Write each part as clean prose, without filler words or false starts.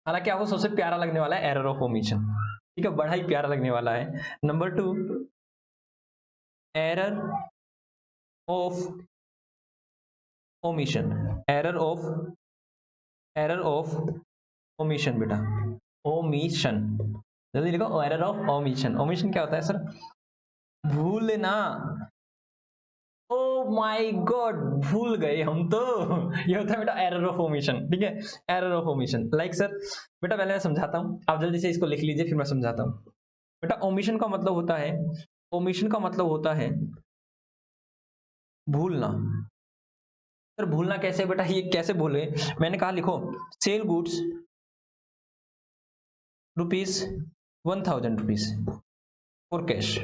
हालांकि आपको सबसे प्यारा लगने वाला है एरर ऑफ ओमिशन, ठीक है, बड़ा ही प्यारा लगने वाला है। Number 2, error of omission, error of omission बेटा, ओमिशन, जल्दी लिखो, एरर ऑफ ओमिशन। ओमिशन क्या होता है सर? भूलना। ओ माय गॉड, भूल गए हम तो। ये होता है बेटा एरर ऑफ ओमिशन, ठीक है, error of omission. Like sir, बेटा पहले मैं समझाता हूँ, आप जल्दी से इसको लिख लीजिए, फिर मैं समझाता हूँ। बेटा ओमिशन का मतलब होता है, ओमिशन का मतलब होता है भूलना। सर भूलना कैसे बेटा, ये कैसे भूले? मैंने कहा लिखो, sell goods rupees 1000 rupees for cash.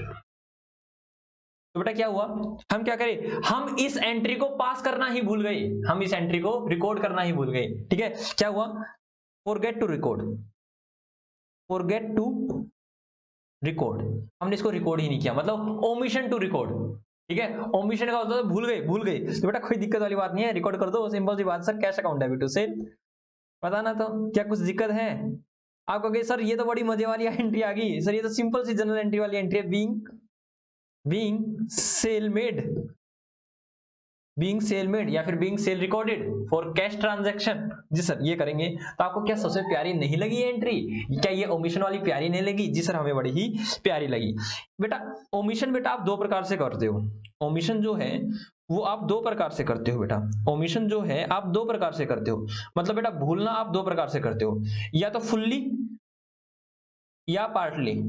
तो बेटा क्या हुआ, हम क्या करें, हम इस एंट्री को पास करना ही भूल गए, हम इस एंट्री को रिकॉर्ड करना ही भूल गए, ठीक है। क्या हुआ, forget to record, forget to record, हमने इसको रिकॉर्ड ही नहीं किया, मतलब ओमिशन टू रिकॉर्ड, ठीक है। ओमिशन का मतलब भूल गए, भूल गए, तो बेटा कोई दिक्कत वाली बात नहीं है, रिकॉर्ड कर दो, सिंपल सी बात। Sir cash account debit to sale, बताना तो क्या कुछ दिक्कत है? आप कहोगे सर ये तो बड़ी मजे वाली एंट्री आ गई, सर ये तो सिंपल सी जनरल एंट्री वाली एंट्री है, being sale made, being sale made या फिर being sale recorded for cash transaction. जी सर ये करेंगे। तो आपको क्या सबसे प्यारी नहीं लगी ये एंट्री? क्या ये ओमिशन वाली प्यारी नहीं लगी? जी सर हमें बड़ी ही प्यारी लगी। बेटा ओमिशन बेटा आप दो प्रकार से करते हो, ओमिशन जो है वो आप दो प्रकार से करते हो बेटा, ओमिशन जो है आप दो प्रकार से करते हो, मतलब बेटा भूलना आप दो प्रकार से करते हो, या तो फुल्ली या पार्टली।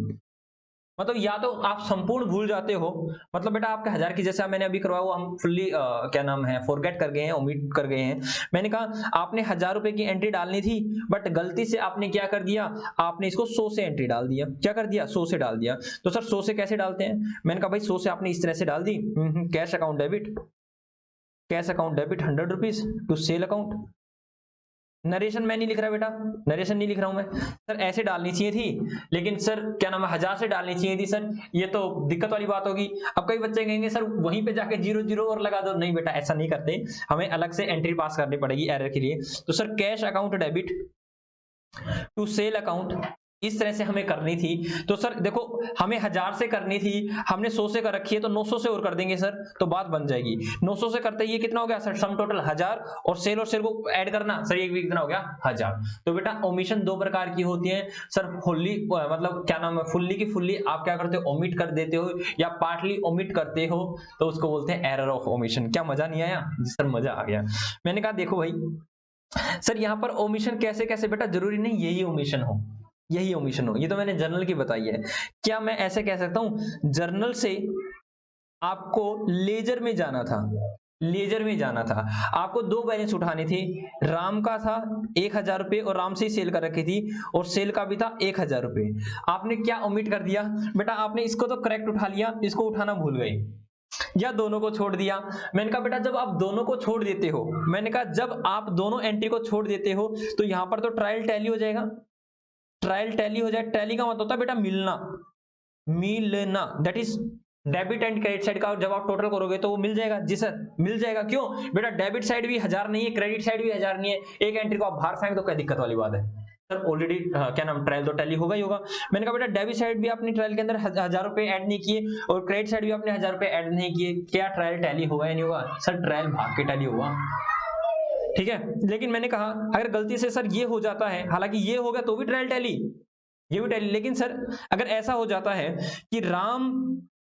मतलब या तो आप संपूर्ण भूल जाते हो, मतलब बेटा आपके 1000 की जैसा मैंने अभी करवाया वो हम फुल्ली क्या नाम है फॉरगेट कर गए हैं, ओमिट कर गए हैं। मैंने कहा आपने 1000 रुपए की एंट्री डालनी थी, बट गलती से आपने क्या कर दिया, आपने इसको 100 से एंट्री डाल दिया। क्या कर दिया, 100 से डाल दिया। तो सर 100 से कैसे डालते हैं? मैंने कहा भाई 100 से आपने इस तरह से डाल दी, cash account debit, cash account debit 100 rupees to sale account. Narration मैं नहीं लिख रहा बेटा, नरेशन नहीं लिख रहा हूं मैं। सर ऐसे डालनी चाहिए थी, लेकिन सर क्या नाम है 1000 से डालनी चाहिए थी सर, ये तो दिक्कत वाली बात होगी। अब कई बच्चे कहेंगे सर वहीं पे जाके 0 0 और लगा दो। नहीं बेटा ऐसा नहीं करते, हमें अलग से एंट्री पास करनी पड़ेगी एरर के लिए। तो sir cash account debit to sale account, इस तरह से हमें करनी थी। तो सर देखो हमें 1000 से करनी थी, हमने 100 से कर रखी है, तो 900 से और कर देंगे सर, तो बात बन जाएगी। 900 से करते ये कितना हो गया सर, सम टोटल 1000, और सेल को ऐड करना सर, ये भी कितना हो गया 1000। तो बेटा ओमिशन दो प्रकार की होती है सर, फुल्ली मतलब क्या नाम है फुल्ली की फुल्ली आप क्या करते हो, ओमिट कर देते हो, या पार्टली ओमिट करते हो, तो उसको बोलते हैं एरर ऑफ ओमिशन। क्या मजा नहीं आया? जी सर मजा आ गया। मैंने कहा देखो भाई सर यहाँ पर ओमिशन कैसे कैसे, बेटा जरूरी नहीं यही ओमिशन हो, यही ओमिशन हो, ये तो मैंने जर्नल की बताई है। क्या मैं ऐसे कह सकता हूं जर्नल से आपको लेजर में जाना था, लेजर में जाना था, आपको दो बैलेंस उठाने थे, राम का था 1000 रुपए और राम से ही सेल कर रखी थी, और सेल का भी था 1000 रुपए। आपने क्या ओमिट कर दिया बेटा, आपने इसको तो करेक्ट उठा लिया, इसको उठाना भूल गए, या दोनों को छोड़ दिया। मैंने कहा बेटा जब आप दोनों को छोड़ देते हो, मैंने कहा जब आप दोनों एंट्री को छोड़ देते हो, तो यहां पर तो ट्रायल टैली हो जाएगा, ट्रायल टैली हो जाए। टैली का मतलब होता है बेटा मिलना, मिलना, that is debit and credit side का जब आप टोटल करोगे तो वो मिल जाएगा। जी सर मिल जाएगा, क्यों बेटा डेबिट साइड भी 1000 नहीं है, क्रेडिट साइड भी 1000 नहीं है, एक एंट्री को आप बाहर फेंक दो, क्या दिक्कत वाली बात है? सर ऑलरेडी क्या नाम ट्रायल तो टैली होगा ही होगा। मैंने कहा बेटा डेबिट साइड भी आपने ट्रायल के अंदर 1000 रुपए ऐड नहीं किए, और क्रेडिट साइड भी आपने 1000 रुपए ऐड नहीं किए, क्या ट्रायल टैली होगा या नहीं होगा? सर ट्रायल भाग के टैली होगा, ठीक है। लेकिन मैंने कहा अगर गलती से सर ये हो जाता है, हालांकि ये हो गया तो भी ट्रायल टैली, ये भी टैली, लेकिन सर अगर ऐसा हो जाता है कि राम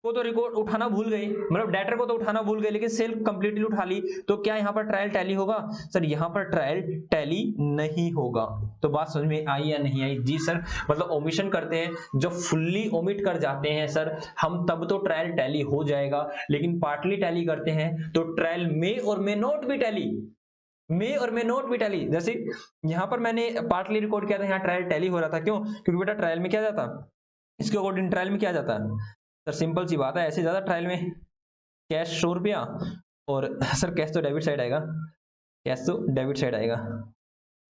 को तो रिकॉर्ड उठाना भूल गए, मतलब डेटर को तो उठाना भूल गए, लेकिन सेल कंप्लीटली उठा ली, तो क्या यहाँ पर ट्रायल टैली होगा? सर यहाँ पर ट्रायल टैली नहीं होगा। तो बात समझ में आई या नहीं आई? जी सर, मतलब ओमिशन करते हैं, जब फुल्ली ओमिट कर जाते हैं सर हम, तब तो ट्रायल टैली हो जाएगा, लेकिन पार्टली टैली करते हैं तो ट्रायल में और मे नॉट भी टैली, मे और मे नॉट भी टैली। जैसे यहां पर मैंने पार्टली रिकॉर्ड किया था, यहाँ ट्रायल टैली हो रहा था, क्यों? क्योंकि बेटा ट्रायल में क्या जाता, इसके अकॉर्डिंग ट्रायल में क्या जाता है सर, सिंपल सी बात है, ऐसे ज्यादा ट्रायल में कैश 100 रुपया, और सर कैश तो डेबिट साइड आएगा, कैश तो डेबिट साइड आएगा,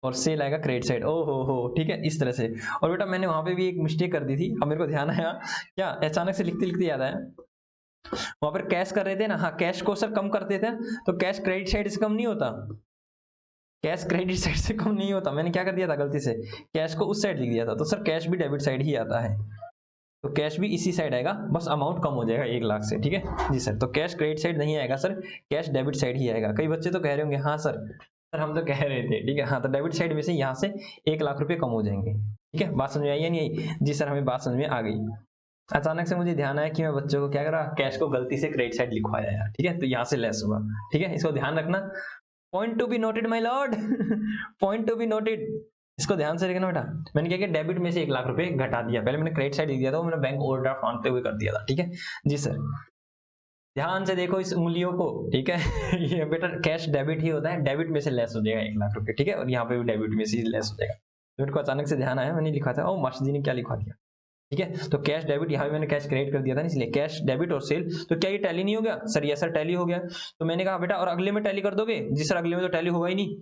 और सेल आएगा क्रेडिट साइड। ओ हो ठीक है, इस तरह से। और बेटा मैंने वहां पे भी एक मिस्टेक कर दी थी, अब मेरे को ध्यान आया, क्या अचानक से लिखते लिखते याद आया, वहां पर कैश कर रहे थे ना, हाँ कैश को सर कम करते थे, तो कैश क्रेडिट साइड से कम नहीं होता, कैश क्रेडिट साइड से कम नहीं होता, मैंने क्या कर दिया था गलती से, कैश को उस साइड लिख दिया था, तो सर कैश भी डेबिट साइड ही आता है, तो कैश भी इसी साइड आएगा, बस अमाउंट कम हो जाएगा 1 लाख से, ठीक है जी सर। तो कैश क्रेडिट साइड नहीं आएगा सर, कैश डेबिट साइड ही आएगा। कई बच्चे तो कह रहे होंगे हाँ सर हम तो कह रहे थे, ठीक है हाँ, तो डेबिट साइड में से यहाँ से 1 लाख रुपए कम हो जाएंगे, ठीक है। बात समझ में आई या नहीं आई? जी सर, हमें बात समझ में आ गई। अचानक से मुझे ध्यान आया कि मैं बच्चों को क्या करा, कैश को गलती से क्रेडिट साइड लिखवाया यार, ठीक है, तो यहाँ से लेस हुआ, ठीक है, इसको ध्यान रखना। Point to be noted my Lord, point to be noted, इसको ध्यान से देखना बेटा। मैंने क्या किया, डेबिट में से 1 लाख रुपए घटा दिया, पहले मैंने क्रेडिट साइड दिया था, वो मैंने बैंक ओवरड्राफ्ट मांगते हुए कर दिया था, ठीक है जी सर। ध्यान से देखो इस उंगलियों को, ठीक है ये बेटा कैश डेबिट ही होता है, डेबिट में से लेस हो जाएगा 1 लाख रुपए, ठीक है, और यहाँ पे भी डेबिट में से लेस हो जाएगा। तो मेरे को अचानक से ध्यान आया, मैंने लिखा था, ओ मास्टर जी ने क्या लिखवा दिया, ठीक है। तो कैश डेबिट यहाँ पे मैंने कैश क्रेडिट कर दिया था, इसलिए कैश डेबिट और सेल, तो क्या ये टैली नहीं हो गया सर? यस सर टैली हो गया। तो मैंने कहा बेटा और अगले में टैली कर दोगे? जी सर अगले में तो टैली होगा ही नहीं,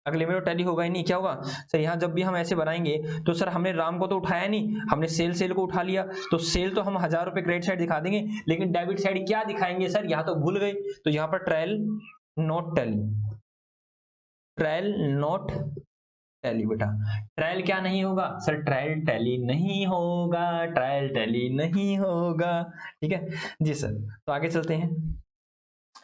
अगले में तो टैली होगा ही नहीं। क्या होगा सर, यहाँ जब भी हम ऐसे बनाएंगे तो सर हमने राम को तो उठाया नहीं, हमने सेल को उठा लिया, तो सेल तो हम 1000 रुपए क्रेडिट साइड दिखा देंगे, लेकिन डेबिट साइड क्या दिखाएंगे सर, यहाँ तो भूल गए, तो यहाँ पर trial not tally, trial not tally बेटा। ट्रायल क्या नहीं होगा सर? ट्रायल टैली नहीं होगा, ट्रायल टैली नहीं होगा, ठीक है जी सर। तो आगे चलते हैं,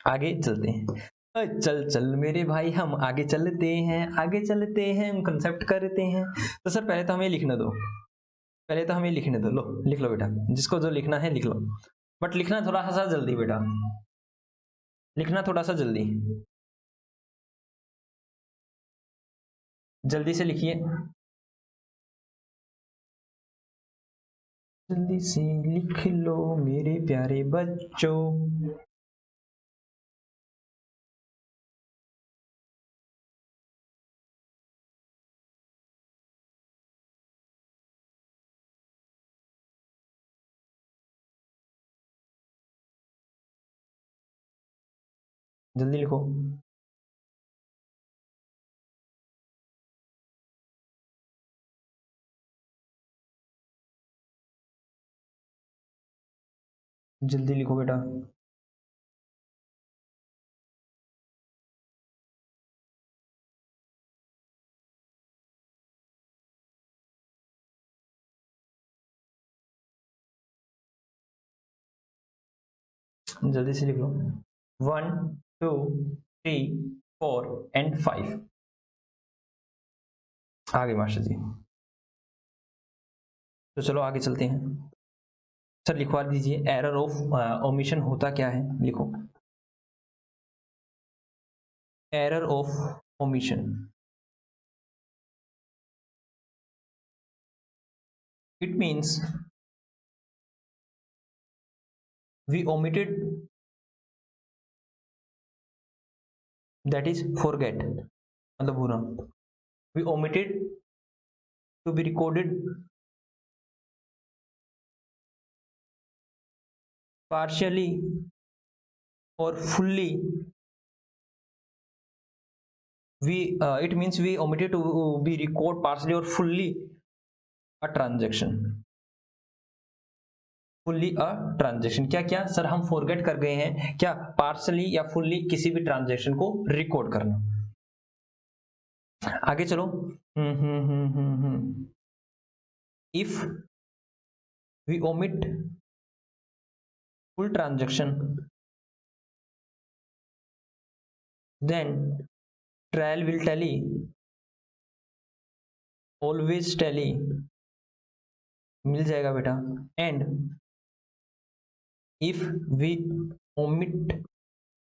आगे चलते हैं, चल चल मेरे भाई हम आगे चलते हैं, आगे चलते हैं, हम कंसेप्ट करते हैं। तो सर पहले तो हमें लिखने दो, पहले तो हमें लिखने दो, लो लिख लो बेटा, जिसको जो लिखना है लिख लो, बट लिखना थोड़ा सा जल्दी बेटा, लिखना थोड़ा सा जल्दी, जल्दी से लिखिए, जल्दी से लिख लो मेरे प्यारे बच्चों। जल्दी लिखो, जल्दी लिखो बेटा, जल्दी से लिख लो। 1 2 3 4 एंड 5 आ गए मास्टर जी। तो चलो आगे चलते हैं, सर लिखवा दीजिए, एरर ऑफ ओमिशन होता क्या है, लिखो, error of omission, it means we omitted, that is forget, मतलब भूना, we omitted to be recorded partially or fully, we it means we omitted to be record partially or fully a transaction, fully a transaction, क्या क्या sir हम forget कर गए हैं क्या, partially या फुल्ली किसी भी ट्रांजेक्शन को रिकॉर्ड करना। आगे चलो, if we omit full transaction then trial will tally, always tally, मिल जाएगा बेटा। And if we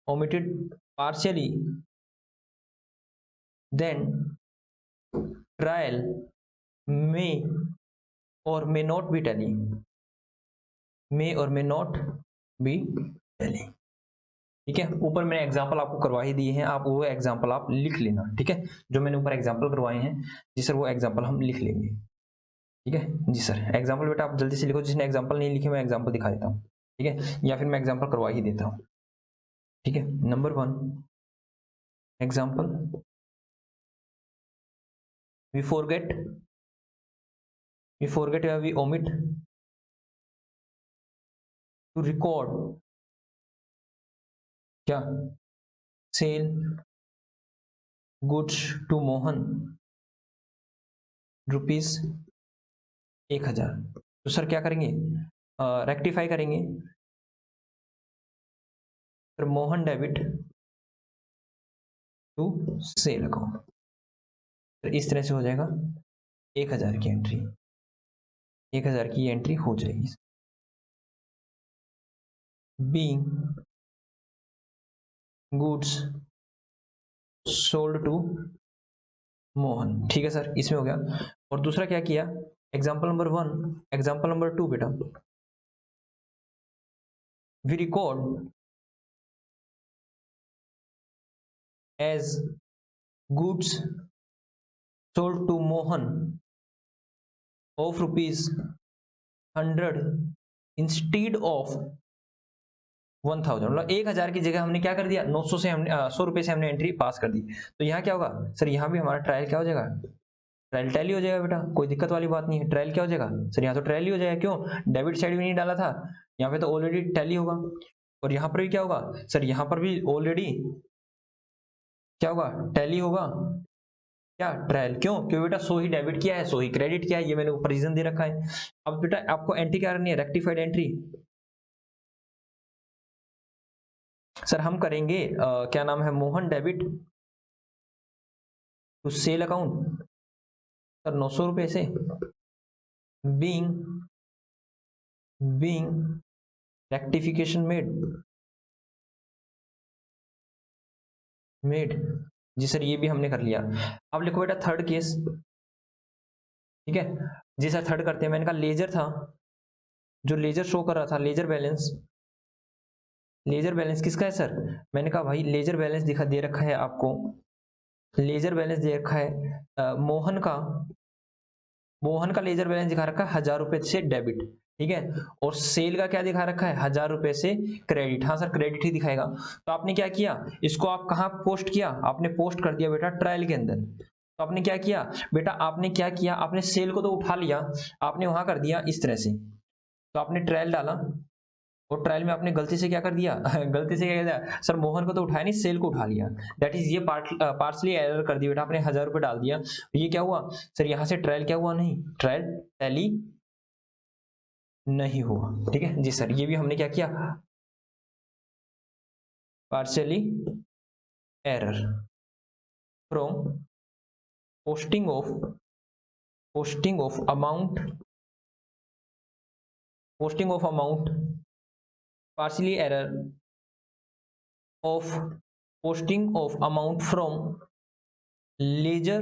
omitted partially then trial may or may not be tally, may or may not be tally, ठीक है। ऊपर मैंने एग्जांपल आपको करवा ही दिए हैं, आप वो एग्जांपल आप लिख लेना, ठीक है, जो मैंने ऊपर एग्जांपल करवाए हैं जी सर, वो एग्जांपल हम लिख लेंगे, ठीक है जी सर। एग्जांपल बेटा आप जल्दी से लिखो, जिसने एग्जांपल नहीं लिखे मैं एग्जांपल दिखा देता हूँ, ठीक है, या फिर मैं एग्जांपल करवा ही देता हूँ, ठीक है। नंबर 1 एग्जांपल, we forget, या we omit to record क्या, सेल गुड्स टू मोहन ₹1000। तो सर क्या करेंगे, रेक्टिफाई करेंगे, फिर Mohan debit to sale account, फिर इस तरह से हो जाएगा 1000 की एंट्री, 1000 की एंट्री हो जाएगी। Being goods sold to Mohan, ठीक है सर, इसमें हो गया। और दूसरा क्या किया, एग्जाम्पल नंबर 1, एग्जाम्पल नंबर 2 बेटा, we record as goods sold to Mohan of ₹100 instead of 1000, मतलब 1000 की जगह हमने क्या कर दिया, 900 से हमने 100 रुपए से हमने एंट्री पास कर दी। तो यहाँ क्या होगा सर, यहाँ भी हमारा ट्रायल क्या हो जाएगा, ट्रायल टैली हो जाएगा बेटा, कोई दिक्कत वाली बात नहीं है। ट्रायल क्या हो जाएगा सर, यहाँ तो ट्रायल ही हो जाएगा, क्यों, डेबिट साइड भी नहीं डाला था, यहाँ पे तो ऑलरेडी टैली होगा। और यहाँ पर भी क्या होगा सर, यहाँ पर भी ऑलरेडी क्या होगा, टैली होगा, क्या, ट्रायल, क्यों, क्योंकि बेटा 100 ही डेबिट किया है, 100 ही क्रेडिट किया है, ये मैंने ऊपर रीजन दे रखा है। अब बेटा आपको एंट्री क्या करनी है, रेक्टिफाइड एंट्री। सर हम करेंगे क्या नाम है, Mohan debit to sale account, sir 900 रुपए से, बीइंग रेक्टिफिकेशन मेड, जी सर ये भी हमने कर लिया। अब लिखो बेटा थर्ड केस, ठीक है जी सर, थर्ड करते हैं। मैंने कहा लेजर था, जो लेजर शो कर रहा था, लेजर बैलेंस, लेजर बैलेंस किसका है सर, मैंने कहा भाई लेजर बैलेंस दिखा दे रखा है आपको, लेजर बैलेंस दे रखा है मोहन का लेजर बैलेंस दिखा रखा है 1000 रुपए से डेबिट, ठीक है, और सेल का क्या दिखा रखा है, 1000 रुपए से क्रेडिट। हाँ सर क्रेडिट ही दिखाएगा। तो आपने क्या किया, इसको आप कहाँ पोस्ट किया, आपने पोस्ट कर दिया बेटा ट्रायल के अंदर। तो आपने क्या किया बेटा, आपने क्या किया, आपने सेल को तो उठा लिया, आपने वहां कर दिया इस तरह से। तो आपने ट्रायल डाला, और ट्रायल में आपने गलती से क्या कर दिया गलती से क्या कर दिया सर, मोहन को तो उठाया नहीं, सेल को उठा लिया, दैट इज ये पार्सली एरर कर दिया बेटा, आपने 1000 रुपए डाल दिया। ये क्या हुआ सर, यहाँ से ट्रायल क्या हुआ, नहीं, ट्रायल टैली नहीं हुआ, ठीक है जी सर, ये भी हमने क्या किया, partially error from posting of amount, partially error of posting of amount from ledger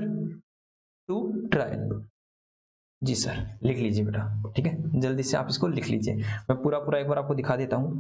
to trial। जी सर लिख लीजिए बेटा, ठीक है, जल्दी से आप इसको लिख लीजिए, मैं पूरा पूरा एक बार आपको दिखा देता हूं।